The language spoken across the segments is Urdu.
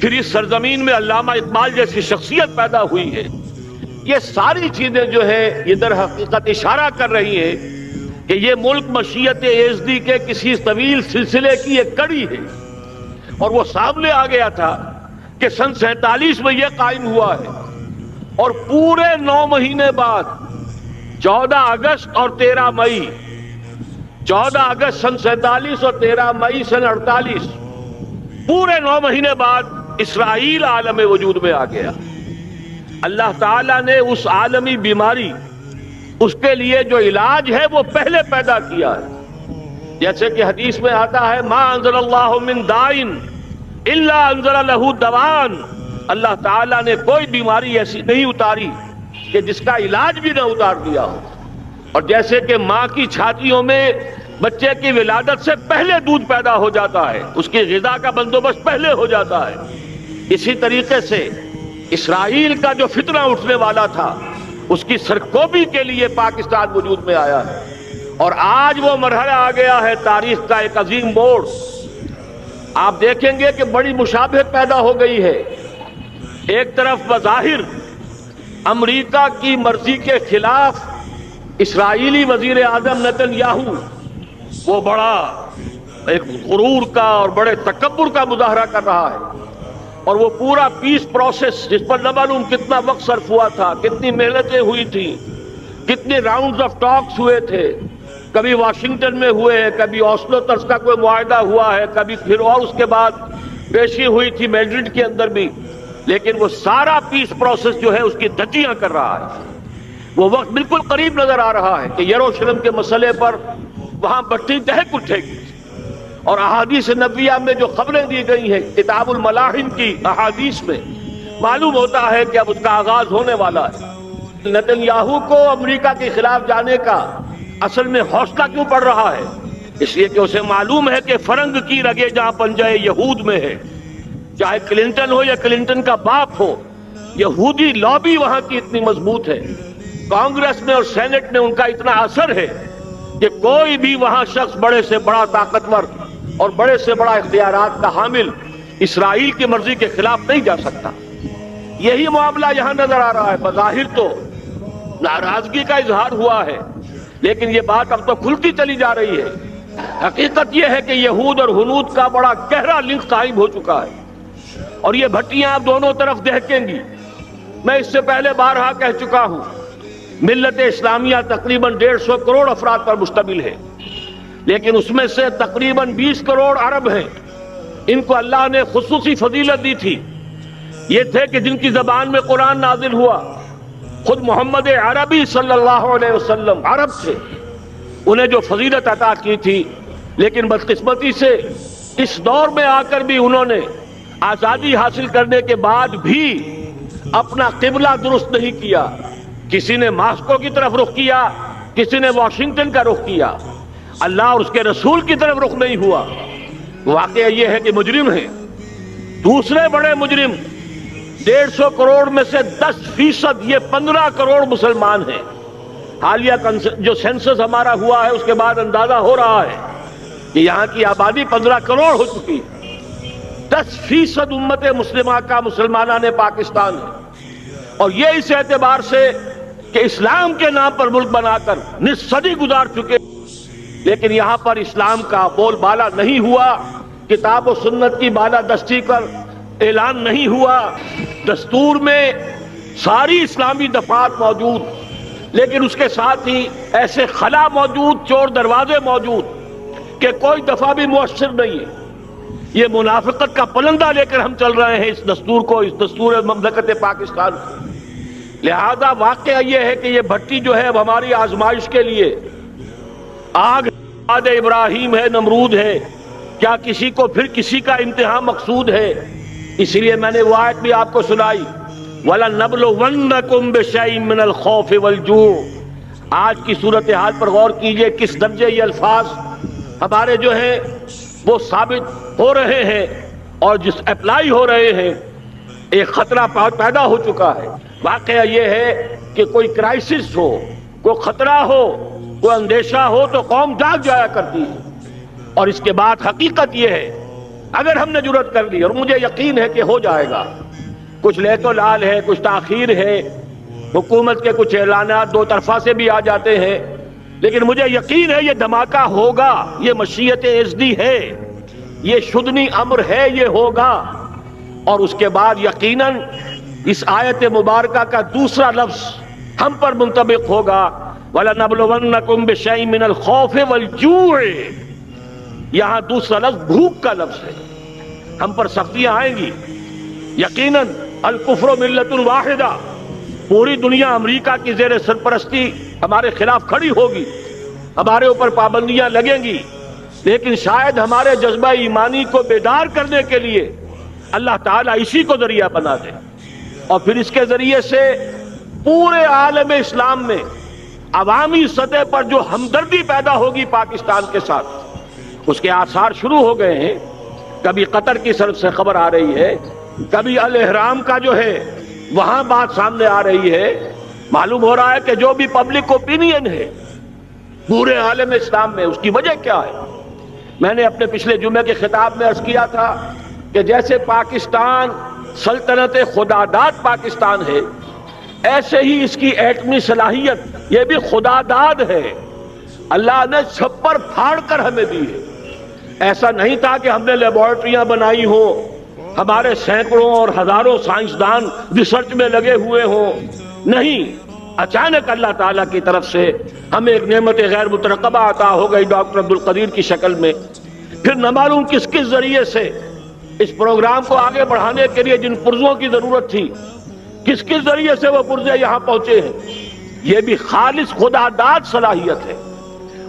پھر اس سرزمین میں علامہ اقبال جیسی شخصیت پیدا ہوئی ہے. یہ ساری چیزیں جو ہے یہ در حقیقت اشارہ کر رہی ہیں کہ یہ ملک مشیت ایزدی کے کسی طویل سلسلے کی ایک کڑی ہے. اور وہ سامنے آ گیا تھا کہ سن 47 میں یہ قائم ہوا ہے، اور پورے 9 مہینے بعد 14 اگست اور 13 مئی، 14 اگست سن 47 اور 13 مئی سن 48، پورے 9 مہینے بعد اسرائیل عالم وجود میں آ گیا. اللہ تعالیٰ نے اس عالمی بیماری، اس کے لیے جو علاج ہے وہ پہلے پیدا کیا ہے. جیسے کہ حدیث میں آتا ہے ما انزل اللہ من دائن الا انزل له دوان، اللہ تعالیٰ نے کوئی بیماری ایسی نہیں اتاری کہ جس کا علاج بھی نہ اتار دیا ہو. اور جیسے کہ ماں کی چھاتیوں میں بچے کی ولادت سے پہلے دودھ پیدا ہو جاتا ہے، اس کی غذا کا بندوبست پہلے ہو جاتا ہے، اسی طریقے سے اسرائیل کا جو فتنہ اٹھنے والا تھا اس کی سرکوبی کے لیے پاکستان وجود میں آیا ہے. اور آج وہ مرحلہ آ گیا ہے تاریخ کا ایک عظیم موڑ. آپ دیکھیں گے کہ بڑی مشابہت پیدا ہو گئی ہے. ایک طرف بظاہر امریکہ کی مرضی کے خلاف اسرائیلی وزیر اعظم نتن یاہو وہ بڑا ایک غرور کا اور بڑے تکبر کا مظاہرہ کر رہا ہے، اور وہ پورا پیس پروسیس جس پر نہ معلوم کتنا وقت صرف ہوا تھا، کتنی محنتیں ہوئی تھیں، کتنے راؤنڈز آف ٹاکس ہوئے تھے، کبھی واشنگٹن میں ہوئے، کبھی اوسلو طرز کا کوئی معاہدہ ہوا ہے، کبھی پھر اور اس کے بعد پیشی ہوئی تھی میڈرڈ کے اندر بھی، لیکن وہ سارا پیس پروسیس جو ہے اس کی دھجیاں کر رہا ہے. وہ وقت بالکل قریب نظر آ رہا ہے کہ یروشلم کے مسئلے پر وہاں بٹی دہک اٹھے گی. اور احادیث نبویہ میں جو خبریں دی گئی ہیں کتاب الملاحم کی احادیث میں معلوم ہوتا ہے کہ اب اس کا آغاز ہونے والا ہے. نتن یاہو کو امریکہ کے خلاف جانے کا اصل میں حوصلہ کیوں پڑ رہا ہے؟ اس لیے کہ اسے معلوم ہے کہ فرنگ کی رگیں جہاں پنجہ یہود میں ہے، چاہے کلنٹن ہو یا کلنٹن کا باپ ہو، یہودی لابی وہاں کی اتنی مضبوط ہے، کانگریس میں اور سینٹ میں ان کا اتنا اثر ہے کہ کوئی بھی وہاں شخص بڑے سے بڑا طاقتور اور بڑے سے بڑا اختیارات کا حامل اسرائیل کی مرضی کے خلاف نہیں جا سکتا. یہی معاملہ یہاں نظر آ رہا ہے. بظاہر تو ناراضگی کا اظہار ہوا ہے، لیکن یہ بات اب تو کھلتی چلی جا رہی ہے. حقیقت یہ ہے کہ یہود اور ہنود کا بڑا گہرا لنک قائم ہو چکا ہے، اور یہ بھٹیاں اب دونوں طرف دہکیں گی. میں اس سے پہلے بارہا کہہ چکا ہوں، ملت اسلامیہ تقریباً 150 کروڑ افراد پر مشتمل ہے، لیکن اس میں سے تقریباً 20 کروڑ عرب ہیں. ان کو اللہ نے خصوصی فضیلت دی تھی. یہ تھے کہ جن کی زبان میں قرآن نازل ہوا، خود محمد عربی صلی اللہ علیہ وسلم عرب تھے، انہیں جو فضیلت عطا کی تھی. لیکن بدقسمتی سے اس دور میں آ کر بھی انہوں نے آزادی حاصل کرنے کے بعد بھی اپنا قبلہ درست نہیں کیا. کسی نے ماسکو کی طرف رخ کیا، کسی نے واشنگٹن کا رخ کیا، اللہ اور اس کے رسول کی طرف رخ نہیں ہوا. واقعہ یہ ہے کہ مجرم ہیں. دوسرے بڑے مجرم 150 کروڑ میں سے 10% یہ 15 کروڑ مسلمان ہیں. حالیہ جو سینسس ہمارا ہوا ہے اس کے بعد اندازہ ہو رہا ہے کہ یہاں کی آبادی 15 کروڑ ہو چکی. 10% امت مسلمہ کا مسلمانان پاکستان ہے. اور یہ اس اعتبار سے کہ اسلام کے نام پر ملک بنا کر نصف صدی گزار چکے، لیکن یہاں پر اسلام کا بول بالا نہیں ہوا، کتاب و سنت کی بالا دستی پر اعلان نہیں ہوا. دستور میں ساری اسلامی دفعات موجود، لیکن اس کے ساتھ ہی ایسے خلا موجود، چور دروازے موجود کہ کوئی دفعہ بھی مؤثر نہیں ہے. یہ منافقت کا پلندہ لے کر ہم چل رہے ہیں اس دستور کو، اس دستور مملکت پاکستان کو. لہذا واقعہ یہ ہے کہ یہ بھٹی جو ہے اب ہماری آزمائش کے لیے آگ آد ابراہیم ہے، نمرود ہے. کیا کسی کو پھر کسی کا امتحان مقصود ہے؟ اس لیے میں نے وہ آیت بھی آپ کو سنائی، وَلَنَبْلُوَنَّكُمْ بِشَيْءٍ مِّنَ الْخَوْفِ وَالْجُوعِ. آج کی صورتحال پر غور کیجئے، کس درجے یہ الفاظ ہمارے جو ہیں وہ ثابت ہو رہے ہیں اور جس اپلائی ہو رہے ہیں. ایک خطرہ پیدا ہو چکا ہے. واقعہ یہ ہے کہ کوئی کرائسس ہو، کوئی خطرہ ہو، کوئی اندیشہ ہو تو قوم جاگ جایا کرتی ہے. اور اس کے بعد حقیقت یہ ہے اگر ہم نے جرأت کر لی، اور مجھے یقین ہے کہ ہو جائے گا، کچھ لیت و لال ہے، کچھ تاخیر ہے، حکومت کے کچھ اعلانات دو طرفہ سے بھی آ جاتے ہیں، لیکن مجھے یقین ہے یہ دھماکہ ہوگا، یہ مشیت ازدی ہے، یہ شدنی امر ہے، یہ ہوگا۔ اور اس کے بعد یقیناً اس آیت مبارکہ کا دوسرا لفظ ہم پر منطبق ہوگا، وَلَنَبْلُوَنَّكُمْ بِشَيْءٍ مِّنَ الْخَوْفِ وَالْجُوعِ۔ یہاں دوسرا لفظ بھوک کا لفظ ہے، ہم پر سختیاں آئیں گی یقیناً۔ الکفر ملت واحدہ، پوری دنیا امریکہ کی زیر سرپرستی ہمارے خلاف کھڑی ہوگی، ہمارے اوپر پابندیاں لگیں گی، لیکن شاید ہمارے جذبہ ایمانی کو بیدار کرنے کے لیے اللہ تعالیٰ اسی کو ذریعہ بنا دے، اور پھر اس کے ذریعے سے پورے عالم اسلام میں عوامی سطح پر جو ہمدردی پیدا ہوگی پاکستان کے ساتھ، اس کے آثار شروع ہو گئے ہیں۔ کبھی قطر کی طرف سے خبر آ رہی ہے، کبھی الاحرام کا جو ہے وہاں بات سامنے آ رہی ہے۔ معلوم ہو رہا ہے کہ جو بھی پبلک اوپینین ہے پورے عالم اسلام میں، اس کی وجہ کیا ہے؟ میں نے اپنے پچھلے جمعے کے خطاب میں عرض کیا تھا کہ جیسے پاکستان سلطنت خداداد پاکستان ہے، ایسے ہی اس کی ایٹمی صلاحیت یہ بھی خداداد ہے، اللہ نے چھپر پھاڑ کر ہمیں دی ہے۔ ایسا نہیں تھا کہ ہم نے لیبارٹریاں بنائی ہوں، ہمارے سینکڑوں اور ہزاروں سائنسدان ریسرچ میں لگے ہوئے ہوں، نہیں، اچانک اللہ تعالیٰ کی طرف سے ہمیں ایک نعمت غیر مترقبہ عطا ہو گئی ڈاکٹر عبدالقدیر کی شکل میں۔ پھر نہ معلوم کس کس ذریعے سے اس پروگرام کو آگے بڑھانے کے لیے جن پرزوں کی ضرورت تھی، کس کس ذریعے سے وہ پرزے یہاں پہنچے ہیں۔ یہ بھی خالص خداداد صلاحیت ہے،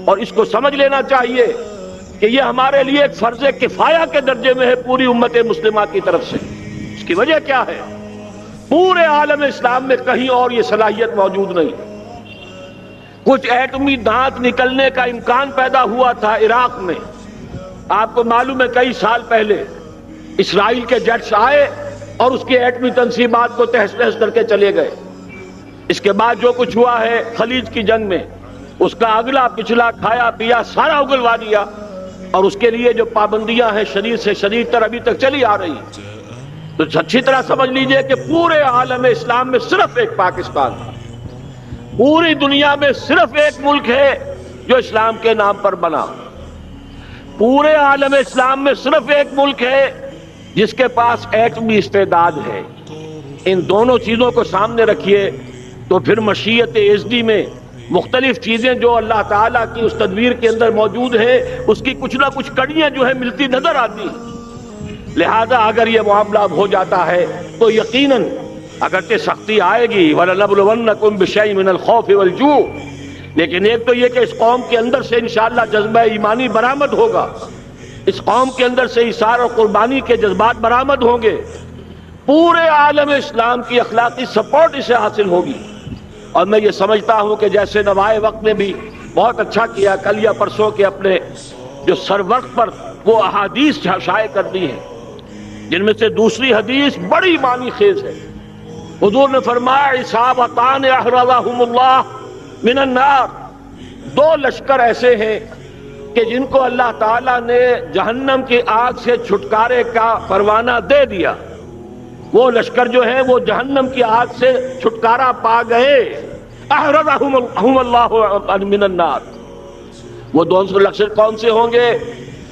اور اس کو سمجھ لینا چاہیے کہ یہ ہمارے لیے ایک فرض کفایہ کے درجے میں ہے پوری امت مسلمہ کی طرف سے۔ اس کی وجہ کیا ہے؟ پورے عالم اسلام میں کہیں اور یہ صلاحیت موجود نہیں۔ کچھ ایٹمی دانت نکلنے کا امکان پیدا ہوا تھا عراق میں، آپ کو معلوم ہے کئی سال پہلے اسرائیل کے جیٹس آئے اور اس کی ایٹمی تنصیبات کو تہس نہس کر کے چلے گئے۔ اس کے بعد جو کچھ ہوا ہے خلیج کی جنگ میں، اس کا اگلا پچھلا کھایا پیا سارا اگلوا دیا، اور اس کے لیے جو پابندیاں ہیں شدید سے شدید تر ابھی تک چلی آ رہی ہیں۔ تو اچھی طرح سمجھ لیجئے کہ پورے عالم اسلام میں صرف ایک پاکستان، پوری دنیا میں صرف ایک ملک ہے جو اسلام کے نام پر بنا، پورے عالم اسلام میں صرف ایک ملک ہے جس کے پاس ایٹمی استعداد ہے۔ ان دونوں چیزوں کو سامنے رکھیے تو پھر مشیت ازدی میں مختلف چیزیں جو اللہ تعالیٰ کی اس تدبیر کے اندر موجود ہیں، اس کی کچھ نہ کچھ کڑیاں جو ہے ملتی نظر آتی ہیں۔ لہذا اگر یہ معاملہ ہو جاتا ہے تو یقیناً اگرچہ سختی آئے گی، وَلَنَبْلُوَنَّكُمْ بِشَيْءٍ مِّنَ الْخَوْفِ وَالْجُوعِ، لیکن ایک تو یہ کہ اس قوم کے اندر سے انشاءاللہ جذبہ ایمانی برآمد ہوگا، اس قوم کے اندر سے ایثار اور قربانی کے جذبات برآمد ہوں گے، پورے عالم اسلام کی اخلاقی سپورٹ اسے حاصل ہوگی۔ اور میں یہ سمجھتا ہوں کہ جیسے نوائے وقت نے بھی بہت اچھا کیا، کل یا پرسوں کے اپنے جو سر وقت پر وہ احادیث شائع کر دی ہیں، جن میں سے دوسری حدیث بڑی معنی خیز ہے۔ حضور نے فرمایا اصابتان احرزہم اللہ من النار، دو لشکر ایسے ہیں کہ جن کو اللہ تعالیٰ نے جہنم کی آگ سے چھٹکارے کا پروانہ دے دیا۔ وہ لشکر جو ہیں وہ جہنم کی آگ سے چھٹکارا پا گئے، احرزہم اللہ من النار۔ وہ دوسرے لشکر کون سے ہوں گے؟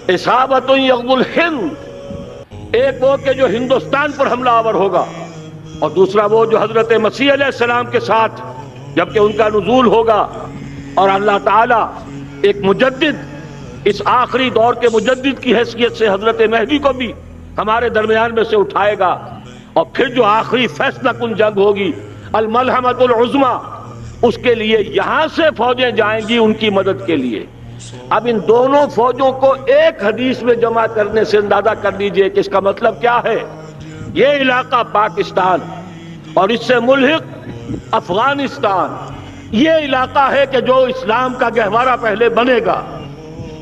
اصابت یغزو الہند، ایک وہ کہ جو ہندوستان پر حملہ آور ہوگا، اور دوسرا وہ جو حضرت مسیح علیہ السلام کے ساتھ جبکہ ان کا نزول ہوگا، اور اللہ تعالیٰ ایک مجدد، اس آخری دور کے مجدد کی حیثیت سے حضرت مہدی کو بھی ہمارے درمیان میں سے اٹھائے گا، اور پھر جو آخری فیصلہ کن جنگ ہوگی الملحمۃ العظمیٰ، اس کے لیے یہاں سے فوجیں جائیں گی ان کی مدد کے لیے۔ اب ان دونوں فوجوں کو ایک حدیث میں جمع کرنے سے اندازہ کر لیجئے کہ اس کا مطلب کیا ہے۔ یہ علاقہ پاکستان اور اس سے ملحق افغانستان، یہ علاقہ ہے کہ جو اسلام کا گہوارہ پہلے بنے گا،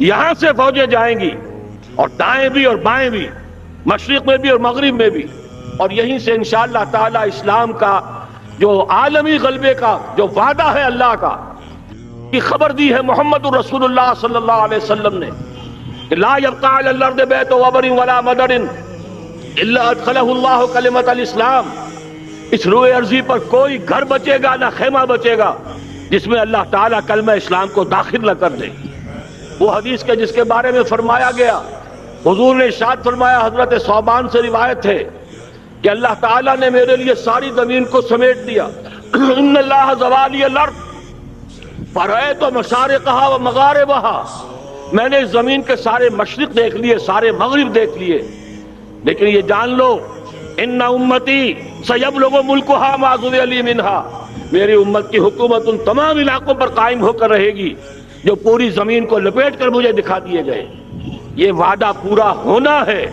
یہاں سے فوجیں جائیں گی، اور دائیں بھی اور بائیں بھی، مشرق میں بھی اور مغرب میں بھی، اور یہیں سے انشاءاللہ تعالی اسلام کا جو عالمی غلبے کا جو وعدہ ہے اللہ کا، کی خبر دی ہے محمد رسول اللہ صلی اللہ علیہ وسلم نے کہ لا یبقى علی الارض بیت وبر ولا مدر الا ادخلہ اللہ کلمۃ الاسلام، اس روئے ارضی پر کوئی گھر بچے گا نہ خیمہ بچے گا جس میں اللہ تعالیٰ کلمہ اسلام کو داخل نہ کر دے۔ وہ حدیث کے جس کے بارے میں فرمایا گیا، حضور نے ارشاد فرمایا، حضرت ثوبان سے روایت ہے کہ اللہ تعالیٰ نے میرے لیے ساری زمین کو سمیٹ دیا۔ ان اللہ زوالی الارض فرأیت مشارقہا و مغاربہا، میں نے اس زمین کے سارے مشرق دیکھ لیے، سارے مغرب دیکھ لیے، لیکن یہ جان لو ان امتی سیبلغ ملکہا ما ذرئ لی منہا، میری امت کی حکومت ان تمام علاقوں پر قائم ہو کر رہے گی جو پوری زمین کو لپیٹ کر مجھے دکھا دیے گئے۔ یہ وعدہ پورا ہونا ہے،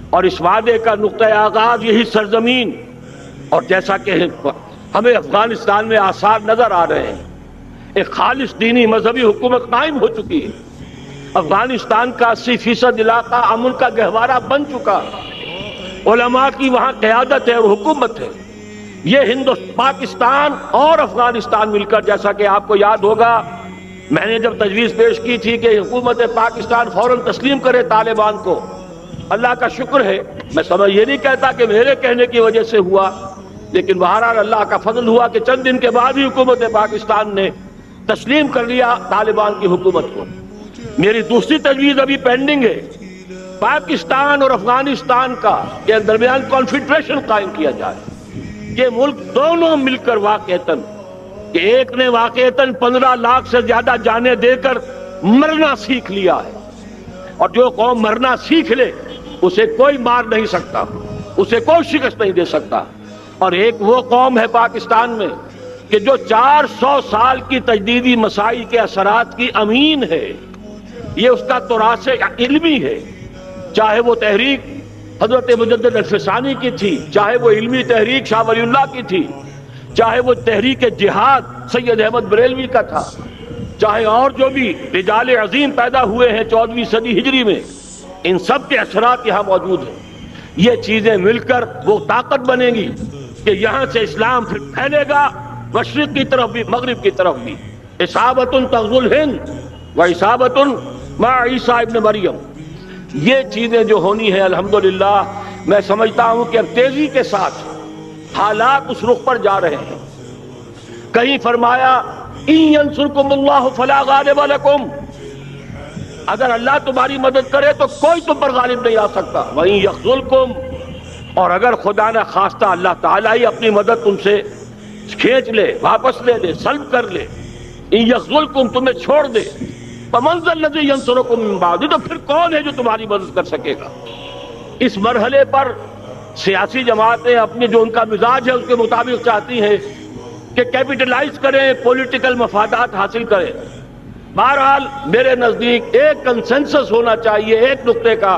اور اس وعدے کا نقطہ آغاز یہی سرزمین، اور جیسا کہ ہمیں افغانستان میں آثار نظر آ رہے ہیں، ایک خالص دینی مذہبی حکومت قائم ہو چکی ہے۔ افغانستان کا 80% علاقہ امن کا گہوارہ بن چکا، علماء کی وہاں قیادت ہے اور حکومت ہے۔ یہ پاکستان اور افغانستان مل کر، جیسا کہ آپ کو یاد ہوگا میں نے جب تجویز پیش کی تھی کہ حکومت پاکستان فوراً تسلیم کرے طالبان کو، اللہ کا شکر ہے، میں یہ نہیں کہتا کہ میرے کہنے کی وجہ سے ہوا، لیکن بہرحال اللہ کا فضل ہوا کہ چند دن کے بعد ہی حکومت پاکستان نے تسلیم کر لیا طالبان کی حکومت کو۔ میری دوسری تجویز ابھی پینڈنگ ہے، پاکستان اور افغانستان کا کے درمیان کانفیڈریشن قائم کیا جائے۔ یہ ملک دونوں مل کر واقعتاً، کہ ایک نے واقعتاً 15 لاکھ سے زیادہ جانیں دے کر مرنا سیکھ لیا ہے، اور جو قوم مرنا سیکھ لے اسے کوئی مار نہیں سکتا، اسے کوئی شکست نہیں دے سکتا، اور ایک وہ قوم ہے پاکستان میں کہ جو 400 سال کی تجدیدی مسائل کے اثرات کی امین ہے، یہ اس کا تراث علمی ہے، چاہے وہ تحریک حضرت مجدد الفسانی کی تھی، چاہے وہ علمی تحریک شاہ ولی اللہ کی تھی، چاہے وہ تحریک جہاد سید احمد بریلوی کا تھا، چاہے اور جو بھی رجال عظیم پیدا ہوئے ہیں 14ویں صدی ہجری میں، ان سب کے اثرات یہاں موجود ہیں۔ یہ چیزیں مل کر وہ طاقت بنے گی کہ یہاں سے اسلام پھر پھیلے گا، مشرق کی طرف بھی مغرب کی طرف بھی۔ اصابۃ تغزو الہند و اصابۃ مع عیسیٰ ابن مریم، یہ چیزیں جو ہونی ہیں الحمدللہ میں سمجھتا ہوں کہ اب تیزی کے ساتھ حالات اس رخ پر جا رہے ہیں۔ کہیں فرمایا ان ینصرکم اللہ فلا غالب لکم، اگر اللہ تمہاری مدد کرے تو کوئی تم پر غالب نہیں آ سکتا، وَإِن یخذلکم، اور اگر خدا نہ خواستہ اللہ تعالیٰ ہی اپنی مدد تم سے کھینچ لے، واپس لے لے، سلب کر لے، ان یخذلکم، تمہیں چھوڑ دے، فمن ذا الذی ینصرکم من بعد، تو پھر کون ہے جو تمہاری مدد کر سکے گا۔ اس مرحلے پر سیاسی جماعتیں اپنے جو ان کا مزاج ہے اس کے مطابق چاہتی ہیں کہ کیپٹلائز کریں، پولیٹیکل مفادات حاصل کریں۔ بہرحال میرے نزدیک ایک کنسنسس ہونا چاہیے، ایک نقطے کا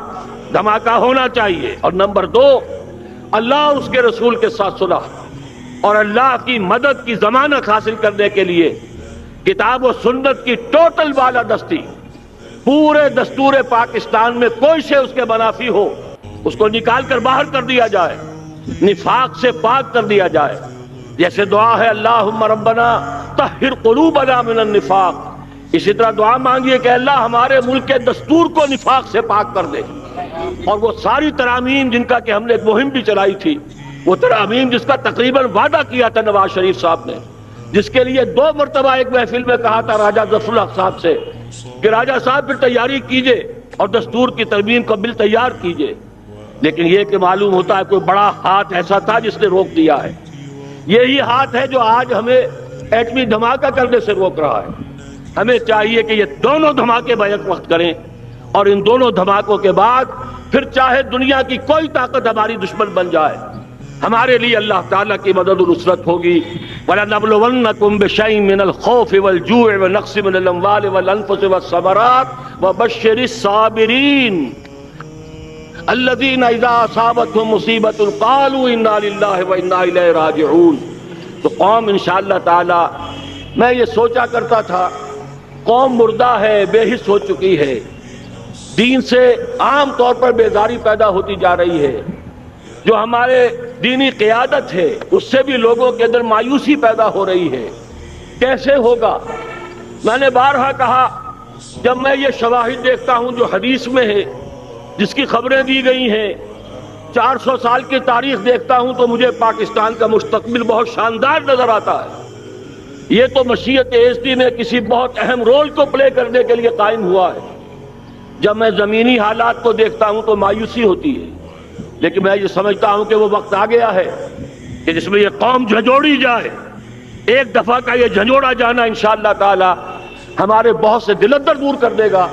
دھماکہ ہونا چاہیے، اور نمبر 2 اللہ اور اس کے رسول کے ساتھ صلح، اور اللہ کی مدد کی ضمانت حاصل کرنے کے لیے کتاب و سنت کی ٹوٹل بالادستی، پورے دستور پاکستان میں کوئی شے اس کے منافی ہو اس کو نکال کر باہر کر دیا جائے، نفاق سے پاک کر دیا جائے۔ جیسے دعا ہے اللہم ربنا طہر قلوبنا من النفاق، اسی طرح دعا مانگیے کہ اللہ ہمارے ملک کے دستور کو نفاق سے پاک کر دے، اور وہ ساری ترامیم جن کا کہ ہم نے ایک مہم بھی چلائی تھی، وہ ترامیم جس کا تقریباً وعدہ کیا تھا نواز شریف صاحب نے، جس کے لیے 2 مرتبہ ایک محفل میں کہا تھا راجہ ظفر الحق صاحب سے کہ راجہ صاحب پھر تیاری کیجئے اور دستور کی ترمیم کا بل تیار کیجئے، لیکن یہ کہ معلوم ہوتا ہے کوئی بڑا ہاتھ ایسا تھا جس نے روک دیا ہے۔ یہی ہاتھ ہے جو آج ہمیں ایٹمی دھماکہ کرنے سے روک رہا ہے۔ ہمیں چاہیے کہ یہ دونوں دھماکے بیک وقت کریں، اور ان دونوں دھماکوں کے بعد پھر چاہے دنیا کی کوئی طاقت ہماری دشمن بن جائے، ہمارے لیے اللہ تعالیٰ کی مدد و نصرت ہوگی۔ وَلَنَبْلُوَنَّكُمْ بِشَيْءٍ مِّنَ الْخَوْفِ وَالْجُوعِ وَنَقْصٍ مِّنَ الْأَمْوَالِ وَالْأَنفُسِ وَالثَّمَرَاتِ وَبَشِّرِ الصَّابِرِينَ الَّذِينَ إِذَا أَصَابَتْهُم مُّصِيبَةٌ قَالُوا إِنَّا لِلَّهِ وَإِنَّا إِلَيْهِ رَاجِعُونَ۔ تو قوم انشاءاللہ تعالی، میں یہ سوچا کرتا تھا قوم مردہ ہے، بے حس ہو چکی ہے، دین سے عام طور پر بیزاری پیدا ہوتی جا رہی ہے، جو ہمارے دینی قیادت ہے اس سے بھی لوگوں کے اندر مایوسی پیدا ہو رہی ہے، کیسے ہوگا؟ میں نے بارہا کہا جب میں یہ شواہد دیکھتا ہوں جو حدیث میں ہے، جس کی خبریں دی گئی ہیں، 400 سال کی تاریخ دیکھتا ہوں، تو مجھے پاکستان کا مستقبل بہت شاندار نظر آتا ہے۔ یہ تو مشیت ایزدی میں کسی بہت اہم رول کو پلے کرنے کے لیے قائم ہوا ہے۔ جب میں زمینی حالات کو دیکھتا ہوں تو مایوسی ہوتی ہے، لیکن میں یہ سمجھتا ہوں کہ وہ وقت آ گیا ہے کہ جس میں یہ قوم جھنجھوڑی جائے۔ ایک دفعہ کا یہ جھنجھوڑا جانا انشاءاللہ تعالی ہمارے بہت سے دل اندر دور کر دے گا۔